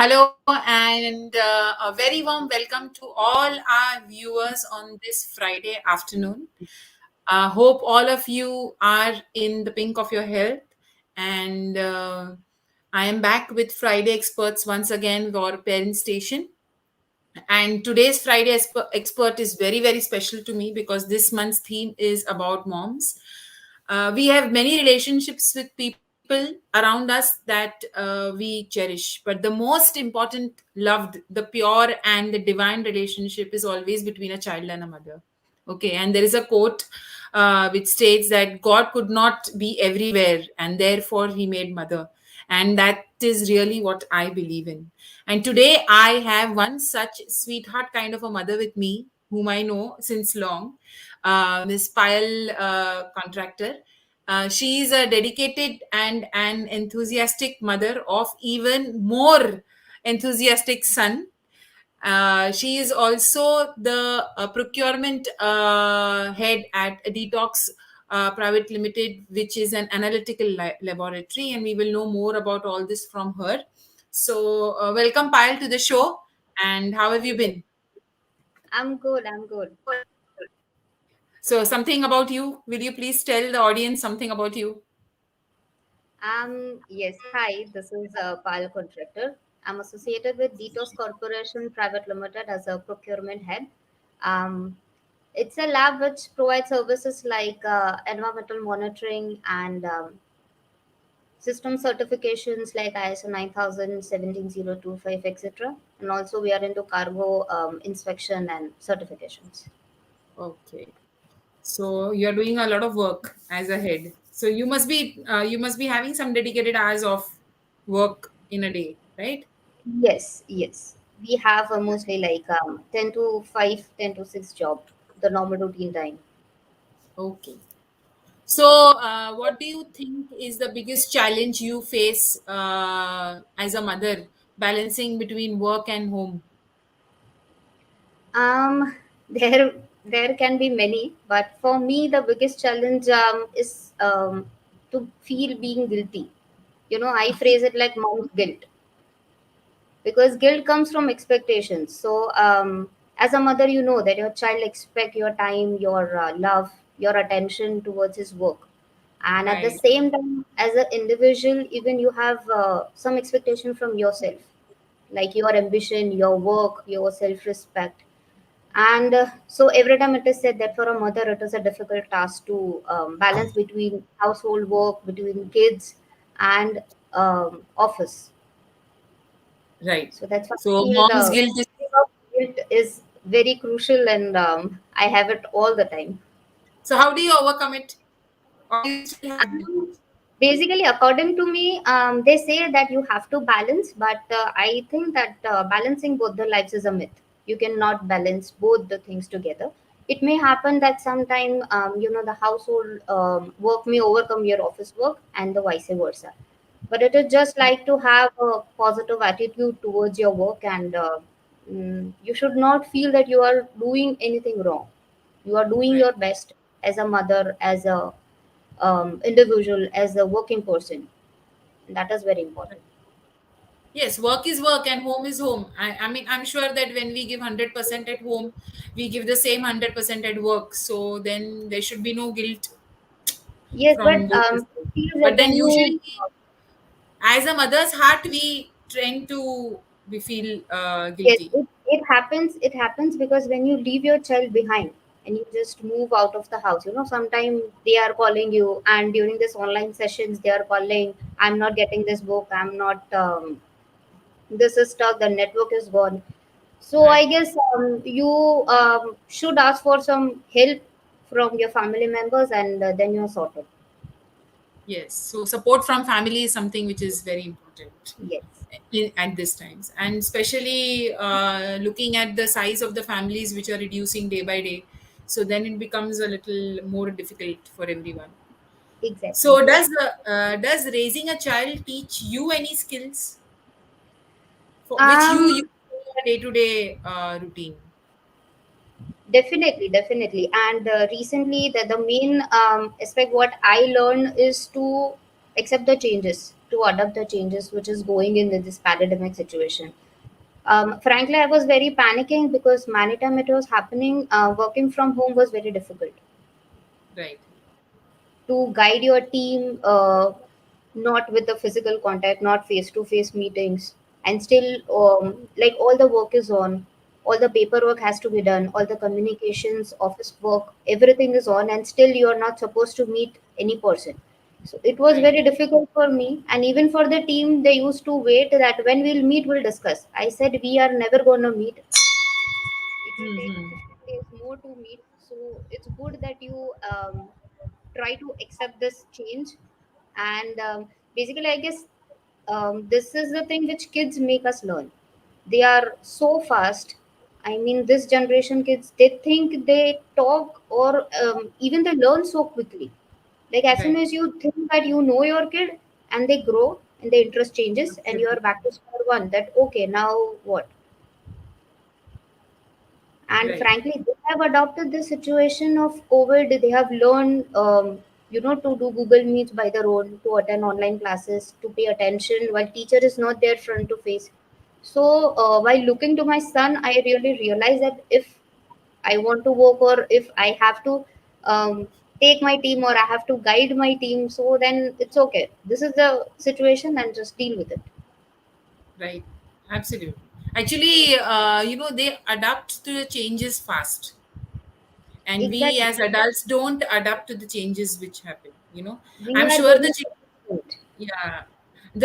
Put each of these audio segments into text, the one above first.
Hello, and a very warm welcome to all our viewers on this Friday afternoon. Hope all of you are in the pink of your health. And I am back with Friday Experts once again, for Parent Station. And today's Friday expert is very, very special to me because this month's theme is about moms. We have many relationships with people around us that we cherish, but the most important, loved, the pure, and the divine relationship is always between a child and a mother. Okay, and there is a quote which states that God could not be everywhere, and therefore He made mother. And that is really what I believe in. And today I have one such sweetheart kind of a mother with me, whom I know since long, Miss Payal, Contractor. She is a dedicated and an enthusiastic mother of even more enthusiastic son. She is also the procurement head at Detox Private Limited, which is an analytical laboratory, and we will know more about all this from her. So, welcome, Payal, to the show. And how have you been? I'm good. I'm good. So, something about you. Will you please tell the audience something about you? Yes. Hi, this is Payal Contractor. I'm associated with Detox Corporation Private Limited as a procurement head. Um, it's a lab which provides services like environmental monitoring and system certifications like ISO 9000, 17025, etc. And also, we are into cargo inspection and certifications. Okay. So you're doing a lot of work as a head. So you must be having some dedicated hours of work in a day, right? Yes, yes. We have mostly like 10 to 5, 10 to 6 job, the normal routine time. Okay. So what do you think is the biggest challenge you face as a mother, balancing between work and home? Um, there, there can be many, but for me, the biggest challenge is to feel being guilty. I phrase it like mom's guilt because guilt comes from expectations. So, as a mother, you know that your child expect your time, your love, your attention towards his work, and at the Right, same time, as an individual, even you have some expectation from yourself, like your ambition, your work, your self-respect. And so every time it is said that for a mother it is a difficult task to balance between household work, between kids, and office. right. So that's why I So feel mom's the guilt is feeling of guilt is very crucial, and I have it all the time. so how do you overcome it? Or do you still have it? Um, Basically, according to me, they say that you have to balance, but I think that balancing both the lives is a myth. You cannot balance both the things together. It may happen that sometime, the household work may overcome your office work, and the vice versa. But it is just like to have a positive attitude towards your work, and you should not feel that you are doing anything wrong. You are doing Right. your best as a mother, as a individual, as a working person. That is very important. Yes, work is work and home is home. I mean, I'm sure that when we give 100% at home, we give the same 100% at work. So then there should be no guilt Yes, from but both the it sides. feels But that then when you usually, as a mother's heart, we tend to we feel yes, guilty. it happens. It happens because when you leave your child behind and you just move out of the house, sometimes they are calling you, and during this online sessions, they are calling. I'm not getting this book. I'm not. This is stuck. The network is gone. So I Right. guess you should ask for some help from your family members, and then you're sorted. Yes. So support from family is something which is very important Yes. at this times, and especially looking at the size of the families which are reducing day by day. So then it becomes a little more difficult for everyone. Exactly. So does raising a child teach you any skills for which you use Um, in your day-to-day routine? Definitely, definitely. And recently, the main aspect what I learned is to accept the changes. to adapt the changes which is going in this pandemic situation. Frankly, I was very panicking because many time it was happening. Working from home was very difficult Right. to guide your team, not with the physical contact, not face to face meetings, and still, like all the work is on, all the paperwork has to be done, all the communications, office work, everything is on, and still you are not supposed to meet any person. So it was Right. very difficult for me, and even for the team, they used to wait that when we'll meet, we'll discuss. I said we are never gonna meet. It will take Hmm. 15 days more to meet. So it's good that you try to accept this change. And basically, I guess this is the thing which kids make us learn. They are so fast. I mean, this generation kids, they think they talk or even they learn so quickly. Like as soon Right. as you think that you know your kid and they grow and their interest changes and you are Absolutely. back to square one, that okay, now what? And Right. frankly, they have adopted the situation of COVID. They have learned to do Google Meets by their own, to attend online classes, to pay attention while teacher is not there front to face. So while looking to my son, I really realized that if I want to work or if I have to um, take my team or I have to guide my team, so then it's okay, this is the situation and just deal with it. Right. Absolutely. Actually, they adapt to the changes fast, and we Exactly. as adults don't adapt to the changes which happen. We I'm are sure very different. yeah,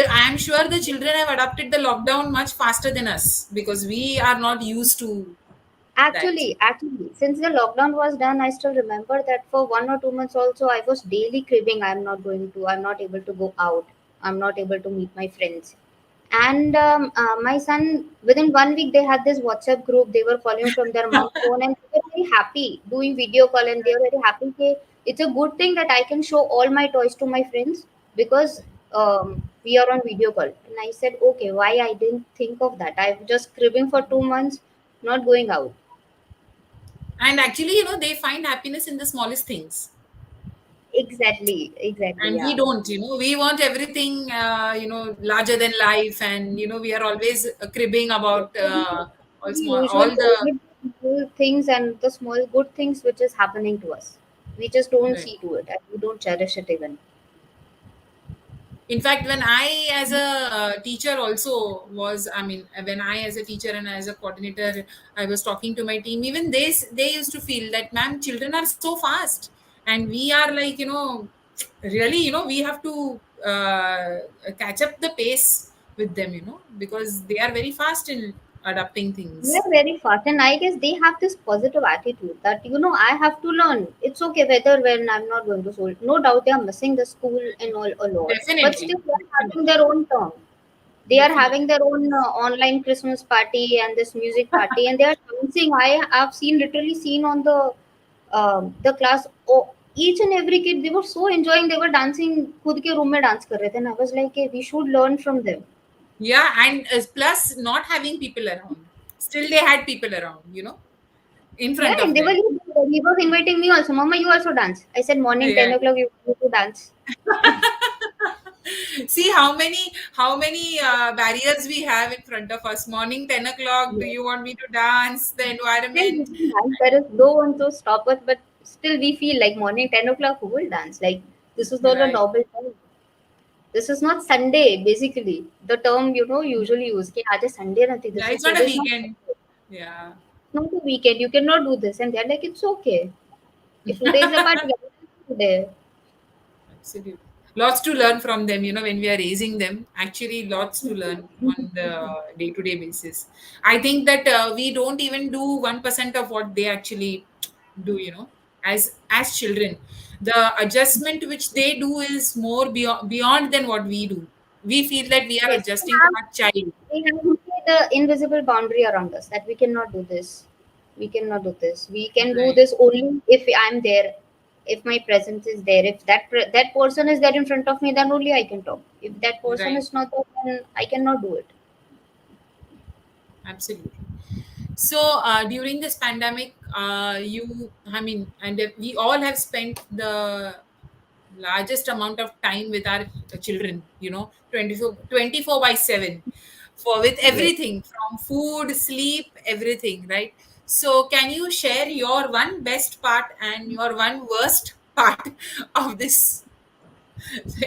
I'm sure the children have adapted the lockdown much faster than us because we are not used to that. Actually, since the lockdown was done, I still remember that for 1 or 2 months also, I was daily cribbing. I'm not able to go out. I'm not able to meet my friends. And my son, within 1 week, they had this WhatsApp group. They were following from their mom's phone, and they were very happy doing video call. And they were very happy. Okay, it's a good thing that I can show all my toys to my friends because we are on video call. And I said, okay, why I didn't think of that? I'm just cribbing for 2 months, not going out. And actually, they find happiness in the smallest things. Exactly, And we yeah. don't, we want everything, larger than life. And, we are always cribbing about all We small, usually all the, omit the small things and the small good things which is happening to us. We just don't right. see to it and we don't cherish it even. In fact, when I as a teacher also was, I mean, when I as a teacher and as a coordinator, I was talking to my team, even they used to feel that, ma'am, children are so fast, and we are like, really, we have to catch up the pace with them, because they are very fast in adapting We are things. very fast, and I guess they have this positive attitude that I have to learn. It's okay whether when I'm not going to school. No doubt they are missing the school and all a lot, but Definitely. still they are having Definitely. their own term. They are having Definitely. their own online Christmas party and this music party, and they are dancing. I have seen literally seen on the class. Oh, each and every kid, they were so enjoying. They were dancing. खुद के room में dance कर रहे थे. And I was like, hey, we should learn from them. Yeah, and plus not having people around, still they had people around, in Yeah, front and of they were them. he was inviting me also. Mama, you also dance. I said morning Yeah. 10 o'clock you need to dance. See how many barriers we have in front of us. Morning 10 o'clock. Do Yes. you want me to dance? The Still we environment. will dance. There is no one to stop us, but still we feel like morning 10 o'clock who will dance? Like this is not a Right. normal time. This is not Sunday, basically. The term usually used. कि आज Sunday नाथी. Yeah, This is it's not a today's not weekend. Sunday. Yeah, Not a weekend. You cannot do this, and they're like, it's okay. If today is a party, let us do today. absolutely. Lots to learn from them, when we are raising them. Actually, lots to learn on the day-to-day basis. I think that we don't even do 1% of what they actually do, as children. The adjustment which they do is more beyond than what we do. We feel that we are Yes, adjusting to our child. they have the invisible boundary around us that we cannot do this. We cannot do this. We can do Right, this only if I'm there, if my presence is there. If that person is there in front of me, then only I can talk. If that person right, is not there, then I cannot do it. absolutely. So during this pandemic, I mean, and we all have spent largest amount of time with our children, 24 by 7, for with Yes. everything from food, sleep, everything, right? So can you share your one best part and your one worst part of this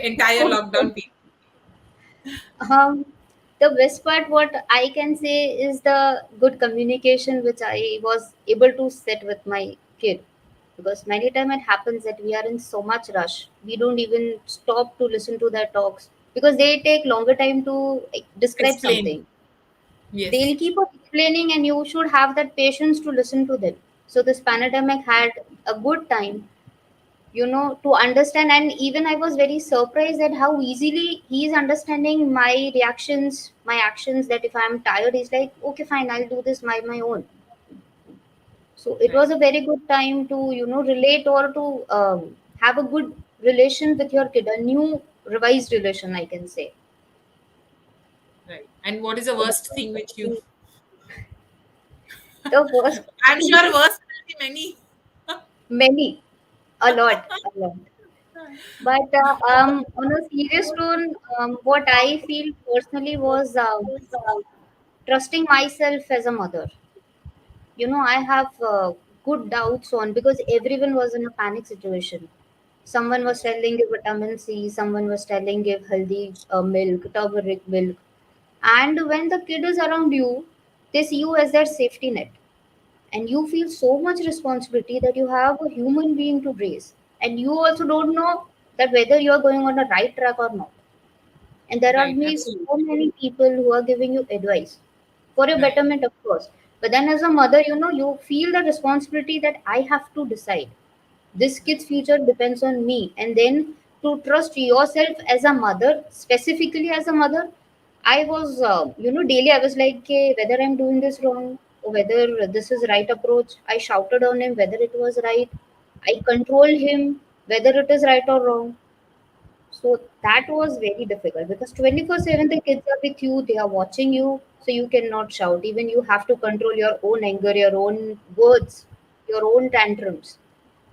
entire lockdown period? Um, the best part, what I can say, is the good communication which I was able to set with my kid. Because many times it happens that we are in so much rush, we don't even stop to listen to their talks because they take longer time to describe Explain. something. Yes. They'll keep on explaining, and you should have that patience to listen to them. So this pandemic had a good time, to understand. And even I was very surprised at how easily he is understanding my reactions, my actions. That if I'm tired, he's like, okay, fine, I'll do this by my own. So it Right. was a very good time to relate, or to have a good relation with your kid, a new revised relation, I can say. Right. And what is the So that worst was thing which you? very- the worst I'm thing, sure worst will be many. many, a lot. But on a serious tone, what I feel personally was trusting myself as a mother. I have good doubts on, because everyone was in a panic situation. Someone was telling give vitamin C, someone was telling give healthy milk, turmeric milk. And when the kid is around you, they see you as their safety net. And you feel so much responsibility that you have a human being to raise. And you also don't know that whether you are going on a right track or not. And there are Right. me so Absolutely. many people who are giving you advice for your Right. betterment, of course. But then as a mother, you feel the responsibility that I have to decide. This kid's Right. future depends on me. And then to trust yourself as a mother, specifically as a mother, I was, daily I was like, okay, whether I'm doing this wrong or whether this is right approach. I shouted on him whether it was right. I control him whether it is right or wrong. So that was very difficult because 24/7 the kids are with you, they are watching you, so you cannot shout. Even you have to control your own anger, your own words, your own tantrums.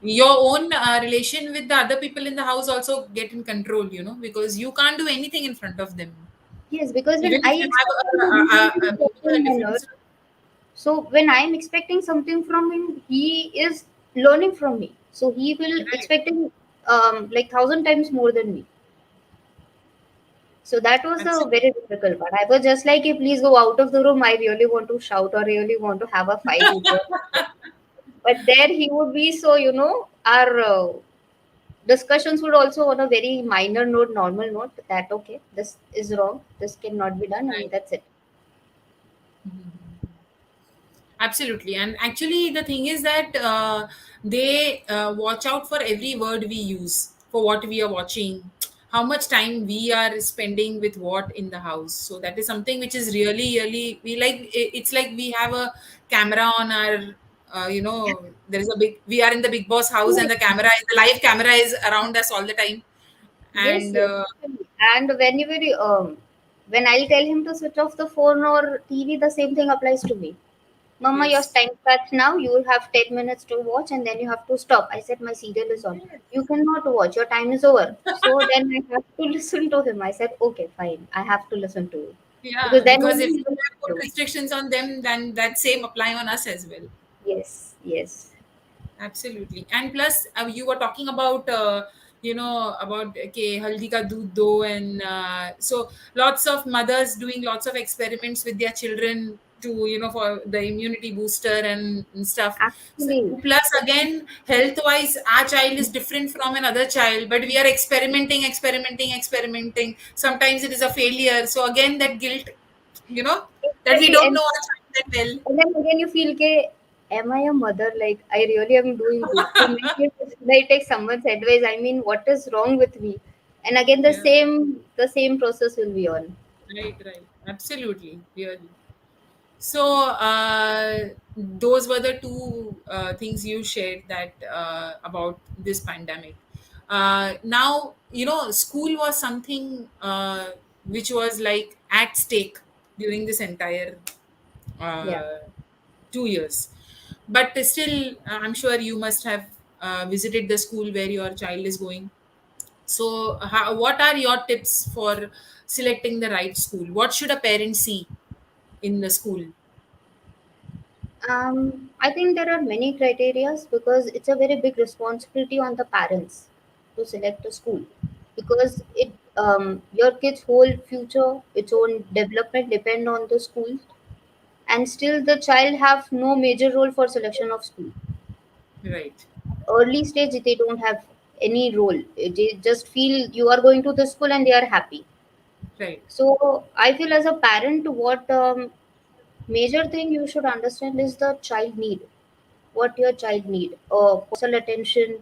Your own relation with the other people in the house also get in control, because you can't do anything in front of them. Yes, because when Even I if you expect him to behave in have a maybe a certain different. manner, so when I'm expecting something from him, he is learning from me. So he will Right. expecting like thousand times more than me. So that was a Absolutely. very difficult part. I was just like, hey, please go out of the room. I really want to shout or really want to have a fight with you. But there he would be, so our discussions would also on a very minor note, normal note, that okay, this is wrong, this cannot be done, and Right. that's it. Mhm. Absolutely. And actually, the thing is that they watch out for every word we use, for what we are watching, how much time we are spending with what in the house. So that is something which is really, really, we like, it's like we have a camera on our, there is a big, we are in the big boss house and the live camera is around us all the time. Yes, And yes, actually. And whenever when I'll tell him to switch off the phone or TV, the same thing applies to me. Mama, your yes. time starts now. You will have 10 minutes to watch and then you have to stop. I said, my serial is on. Yes. You cannot watch. Your time is over. So then I have to listen to him. I said, okay, fine. I have to listen to you. Because Yeah, then because only if he we will have put follow. restrictions on them, then that same apply on us as well. Yes, yes. Absolutely. And plus, you were talking about, about okay, haldi ka doodh do, and so lots of mothers doing lots of experiments with their children to, for the immunity booster and stuff. So, Actually, plus, again, health wise, our child is different from another child, but we are experimenting. Sometimes it is a failure. So, again, that guilt, that we exactly. don't And know our child that well. then again, you feel, ke, am I a mother? Like, I really am doing good to make it. Should I take someone's advice? I mean, what is wrong with me? And again, the Yeah. same process will be on. Right, right. Absolutely. Really. So, those were the two things you shared that about this pandemic. Now, school was something which was like at stake during this entire Yeah. uh, 2 years. But still, I'm sure you must have visited the school where your child is going. So, what are your tips for selecting the right school? What should a parent see in the school? I think there are many criterias because it's a very big responsibility on the parents to select a school, because it your kid's whole future, its own development depend on the school, and still the child have no major role for selection of school. Right, Early stage they don't have any role. They just feel you are going to the school and they are happy. right, So I feel as a parent, what major thing you should understand is the child need, what your child need, postal attention,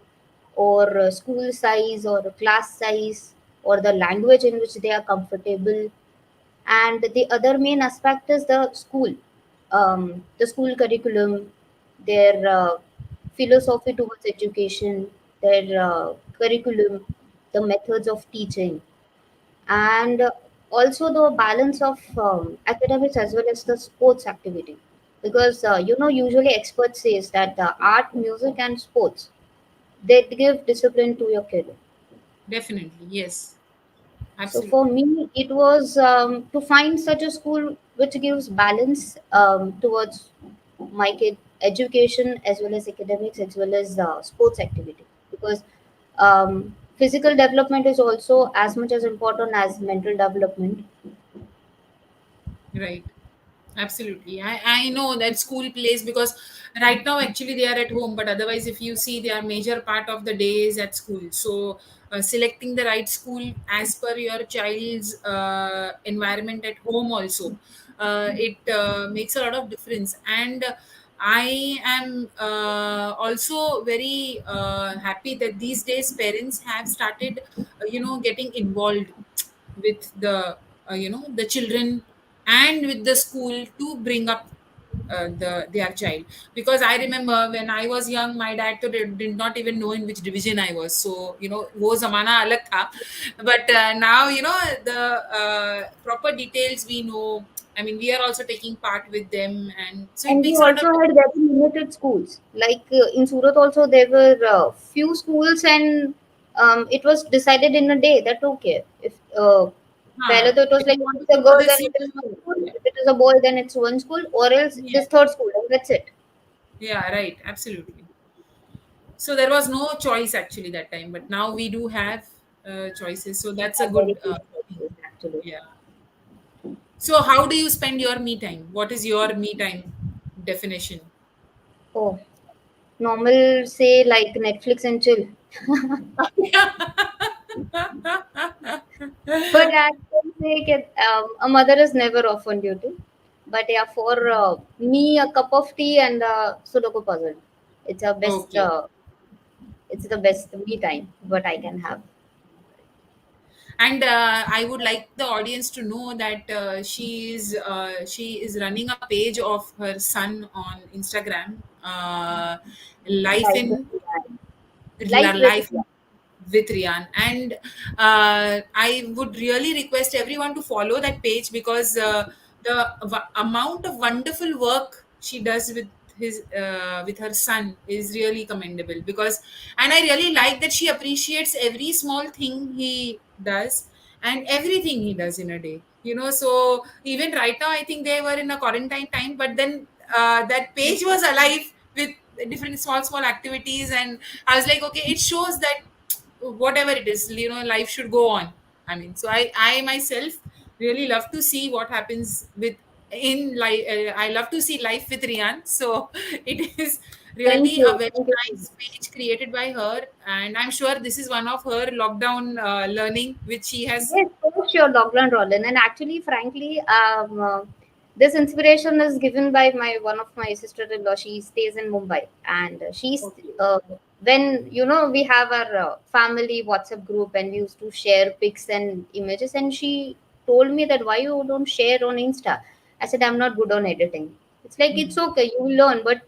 or school size, or class size, or the language in which they are comfortable. And the other main aspect is the school curriculum, their philosophy towards education, their curriculum, the methods of teaching, and also the balance of academics as well as the sports activity, because usually experts says that the art, music and sports, they give discipline to your kid. definitely, yes, So for absolutely, me, it was to find such a school which gives balance towards my kid education as well as academics as well as sports activity, because physical development is also as much as important as mental development. right. Absolutely. I know that school plays, because right now actually they are at home, but otherwise, if you see, they are major part of the day is at school. So, selecting the right school as per your child's environment at home also, it makes a lot of difference. And I am also very happy that these days parents have started, getting involved with the the children and with the school to bring up their child. Because I remember when I was young, my dad did not even know in which division I was. So wo zamana alag tha. But now the proper details we know. I mean, we are also taking part with them, and so it And we makes a lot also of had very limited schools. Like in Surat, also there were few schools, and it was decided in a day that okay, if pehle to it was if like you want if to it's a go for girl, this, then you it is one school. will. If it is a boy, then it's one school, or else Yeah, this third school, and that's it. yeah, right, absolutely. So there was no choice actually that time, but now we do have choices. So We that's a have very good few thing. choices actually. Yeah. So how do you spend your me time? What is your me time definition? Oh, normal say like Netflix and chill. But I can say that, a mother is never off on duty. But yeah, for me, a cup of tea and a Sudoku puzzle. It's a best. Okay. It's the best me time what I can have. And I would like the audience to know that she is running a page of her son on Instagram. Life Life with in Riyan. Life with Life Riyan. with Rian. And I would really request everyone to follow that page, because the amount of wonderful work she does with her son is really commendable. Because, and I really like that she appreciates every small thing he does and everything he does in a day. So even right now, I think they were in a quarantine time, but then that page was alive with different small activities. And I was like, okay, it shows that whatever it is, life should go on. I mean, so I myself really love to see what happens with in life. I love to see life with Rian. So it is Thank really a you. very Thank you so nice much. page created by her, and I'm sure this is one of her lockdown learning which she has. Yes, for sure, Lachlan Rollin. And actually, frankly, this inspiration is given by my one of my sister-in-law. She stays in Mumbai, and she's Okay. when we have our family WhatsApp group, and we used to share pics and images. And she told me that why you don't share on Insta. I said I'm not good on editing. It's like it's Mhm. okay, you will learn, but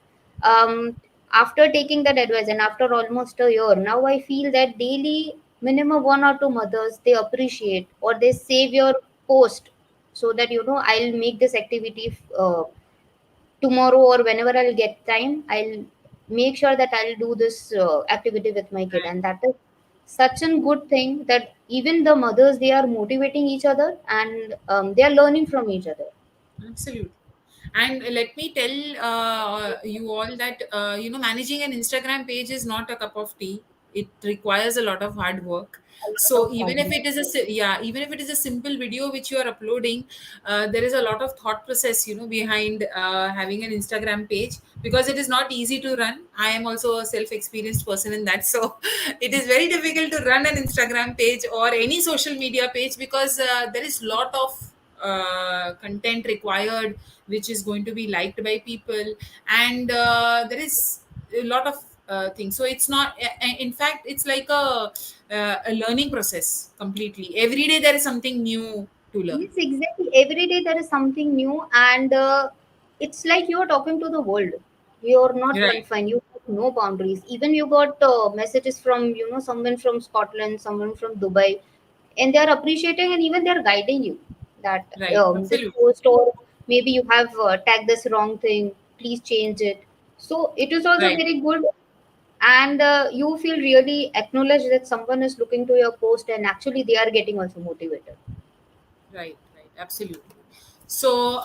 um, after taking that advice and after almost a year, now I feel that daily minimum one or two mothers they appreciate or they save your post, so that I'll make this activity tomorrow or whenever I'll get time. I'll make sure that I'll do this activity with my kid, and that is such a good thing that even the mothers, they are motivating each other, and they are learning from each other. Absolutely. And let me tell you all that managing an Instagram page is not a cup of tea. It requires a lot of hard work. A lot So of even hard if work. it is even if it is a simple video which you are uploading, there is a lot of thought process, behind having an Instagram page, because it is not easy to run. I am also a self-experienced person in that, so it is very difficult to run an Instagram page or any social media page, because there is lot of content required which is going to be liked by people, and there is a lot of things. So it's not in fact it's like a learning process completely. Every day there is something new to learn. Yes, exactly. Every day there is something new, and it's like you're talking to the world. You're not Right, confined. You have no boundaries. Even you got messages from someone from Scotland, someone from Dubai, and they are appreciating, and even they are guiding you that right, this absolutely. post, or maybe you have tagged this wrong thing. Please change it. So it is also Right, very good, and you feel really acknowledged that someone is looking to your post, and actually they are getting also motivated. right, absolutely. So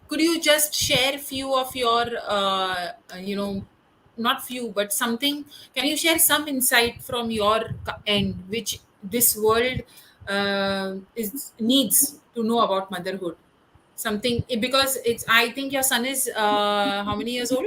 could you just share few of your not few but something, can you share some insight from your end which this world is needs to know about motherhood? Something, because it's, I think your son is how many years old?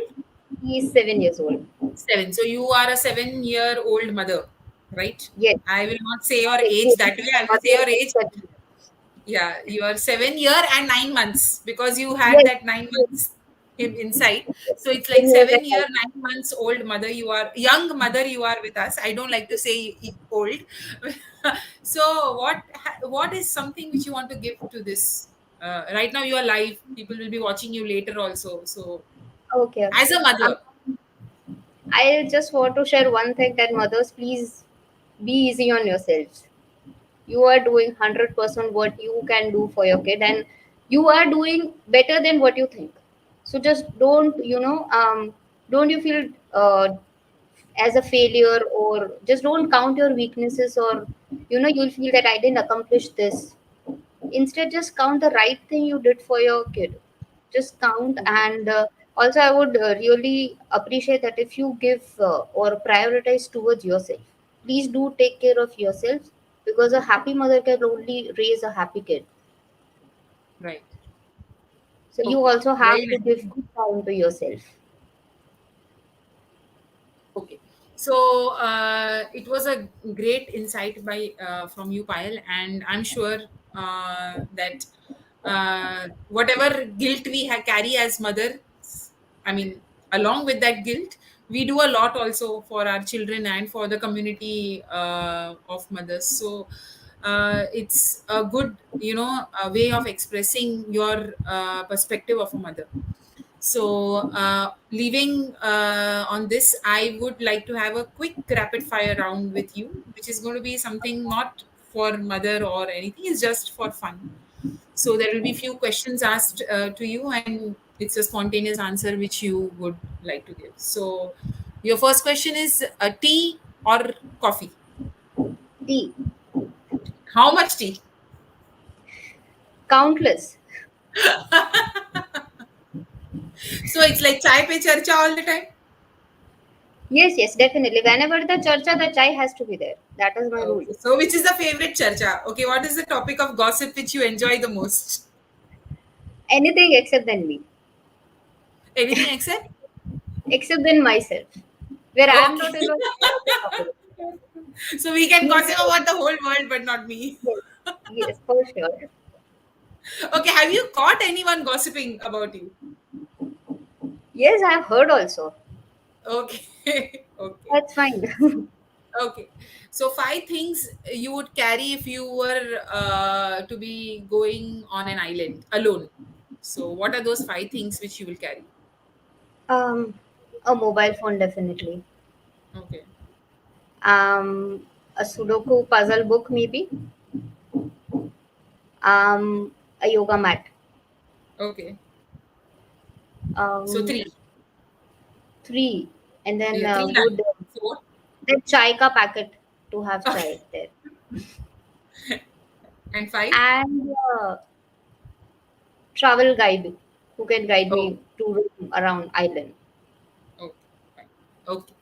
He's 7 years old. 7. So you are a 7-year-old mother, right? Yes, I will not say your age exactly. that way. I will say Mother your of age. 7 years. Yeah, you are 7 year and 9 months, because you had Yes, that nine yes, months inside. yes. So it's like 7 years seven and year, 9 months. 9 months old mother. You are young mother. You are with us. I don't like to say old. So what is something which you want to give to this? Right now you are live. People will be watching you later also. So Okay, as okay. a mother, I just want to share one thing that mothers, please be easy on yourselves. You are doing 100% what you can do for your kid, and you are doing better than what you think. So just don't you feel as a failure, or just don't count your weaknesses, or you'll feel that I didn't accomplish this. Instead, just count the right thing you did for your kid. Just count, okay, and also I would really appreciate that if you give or prioritize towards yourself. Please do take care of yourself, because a happy mother can only raise a happy kid. right, So you okay, also have very to nice. give good time to yourself. Okay. So it was a great insight by from you, Payal, and I'm sure that whatever guilt we carry as mothers, I mean, along with that guilt, we do a lot also for our children and for the community of mothers. So it's a good, a way of expressing your perspective of a mother. So, leaving on this, I would like to have a quick rapid fire round with you, which is going to be something not for mother or anything, it's just for fun. So, there will be few questions asked to you, and it's a spontaneous answer which you would like to give. So, your first question is tea or coffee? D. How much tea? Countless. So, it's like chai pe charcha all the time? Yes, yes, definitely. Whenever the charcha, the chai has to be there. That is my rule. Okay. So, which is the favorite charcha? Okay, what is the topic of gossip which you enjoy the most? Anything except than me, Anything except? except than myself. Where I am Okay. not involved, I will talk about it. So we can Maybe, gossip about the whole world, but not me. yes, yes, for sure. Okay, have you caught anyone gossiping about you? Yes, I have heard also. Okay. Okay. That's fine. Okay. So 5 things you would carry if you were to be going on an island alone. So what are those 5 things which you will carry? um, a mobile phone, definitely. Okay. A Sudoku puzzle book, maybe. A yoga mat. Okay. So Um, 3. 3, and then Yeah, 3 done. would 4. the chai ka packet. to have Okay. child there. And five? And travel guide who can guide Oh, me to roam around island. okay. Fine. Okay.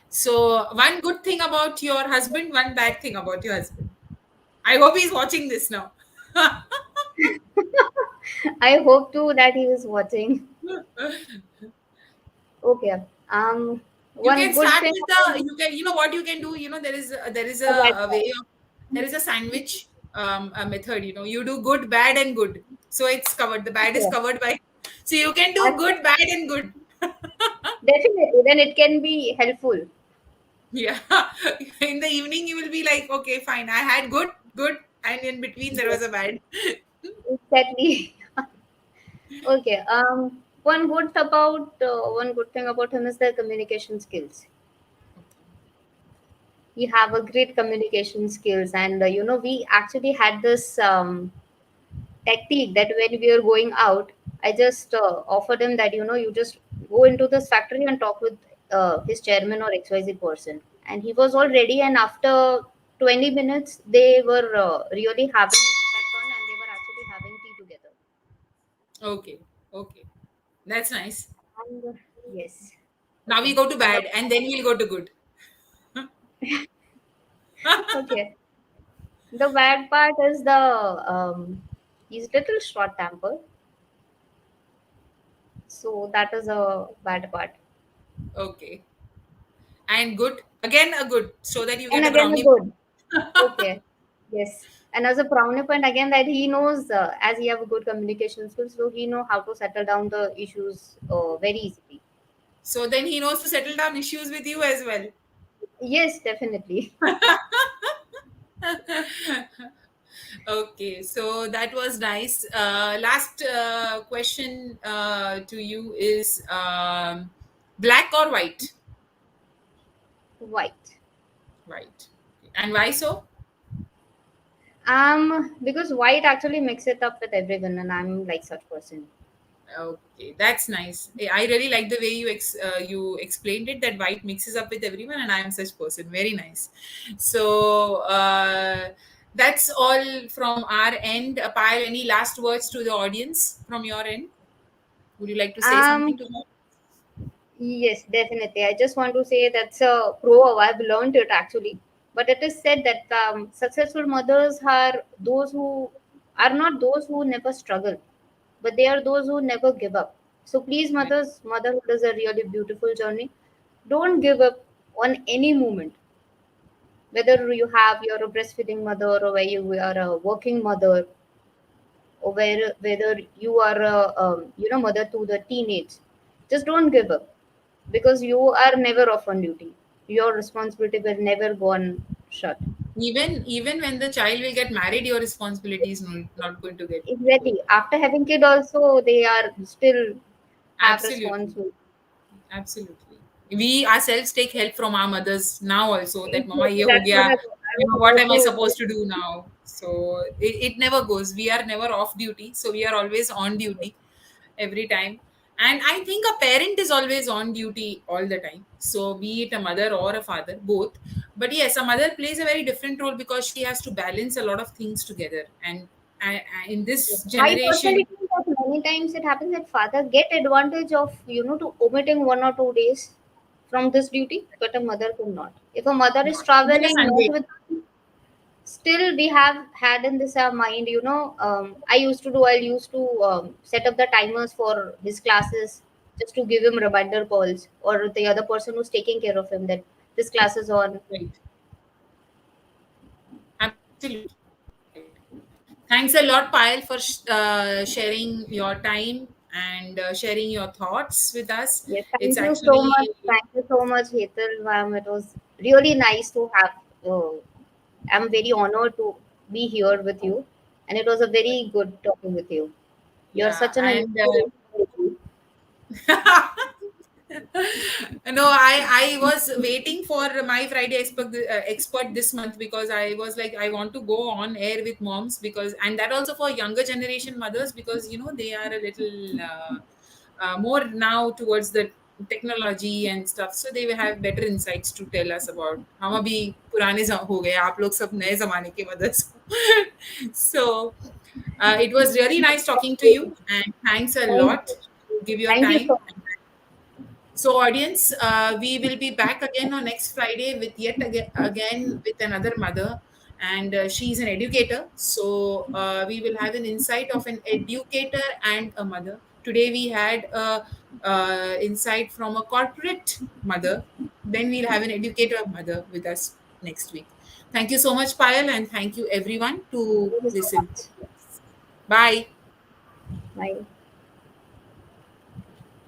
So, one good thing about your husband, one bad thing about your husband. I hope he's watching this now. I hope too that he is watching. Okay. You One can good start thing with about you can, what you can do, there is the bad a way part. of, there is a sandwich a method, you do good, bad, and good. So it's covered. The bad is Okay. covered by, so you can do And good, bad, and good. definitely, then it can be helpful. Yeah. In the evening, you will be like, okay, fine. I had good, good, and in between there Yes, was a bad. exactly. Okay. One good thing about him is the communication skills. He have a great communication skills, and we actually had this tactic that when we are going out, I just offered him that you just go into this factory and talk with his chairman or XYZ person, and he was all ready. And after 20 minutes, they were really having that fun, and they were actually having tea together. Okay, okay, that's nice. And yes, Now we okay, go to and the bad, and then we'll go to good. okay, the bad part is the he's little short tempered, so that is a bad part. Okay, and good, again a good, so that you And get a again, the brownie. good. Okay. Yes. And as a brownie point, again, that he knows, as he have a good communication skills, so he know how to settle down the issues very easily. So then he knows to settle down issues with you as well. Yes, definitely. Okay, so that was nice. Last question to you is, black or white? White. White. And why so? Because white actually mix it up with everyone, and I'm like such person. Okay, that's nice. I really like the way you explained it, that white mixes up with everyone, and I am such person. Very nice. So that's all from our end. Payal, any last words to the audience from your end? Would you like to say something Um, to them? yes, definitely. I just want to say that's a pro. I've learned it actually, but it is said that successful mothers are those who are not those who never struggle, but they are those who never give up. So please, mothers, motherhood is a really beautiful journey. Don't give up on any moment, whether you have you're a breastfeeding mother or whether you are a working mother or whether you are a mother to the teenage. Just don't give up because you are never off on duty. Your responsibility will never go unshut. Even when the child will get married, your responsibility is not going to get go. Exactly. After having kid, also they are still have Absolutely. responsibility. Absolutely. We ourselves take help from our mothers now also, that mama Exactly. ye ho That's what gaya, I was what about am I to supposed to do now? So it never goes. We are never off duty. So we are always on duty every time. And I think a parent is always on duty all the time. So be it a mother or a father, both. But yes, a mother plays a very different role because she has to balance a lot of things together. And in Yes. this I personally generation, think that many times it happens that father get advantage of to omitting 1 or 2 days from this duty, but a mother could not. If a mother is not even a traveling not Sunday. with still we have had in this our mind, I used to set up the timers for his classes just to give him reminder calls or the other person who's taking care of him that this class is on. Right. Absolutely. Right. Thanks a lot, Payal, for sharing your time and sharing your thoughts with us. Yes, It's thank you so actually, much. Thank you so much, Hetal. It was really nice to have. I'm very honored to be here with you, and it was a very good talking with you. You're yeah, such an and inspiration. no, I was waiting for my Friday expert this month, because I was like, I want to go on air with moms, because, and that also for younger generation mothers, because they are a little more now towards the technology and stuff, so they will have better insights to tell us about. हम अभी पुराने हो गए, आप लोग सब नए जमाने के मदर्स हो. So it was really nice talking to you, and thanks a Thank lot you. to give your Thank you time. so much. So, audience, we will be back again on next Friday with yet again with another mother, and she's an educator. So, we will have an insight of an educator and a mother. Today, we had a insight from a corporate mother. Then we'll have an educator mother with us next week. Thank you so much, Payal, and thank you everyone to Thank you so listen. much. Bye. Bye.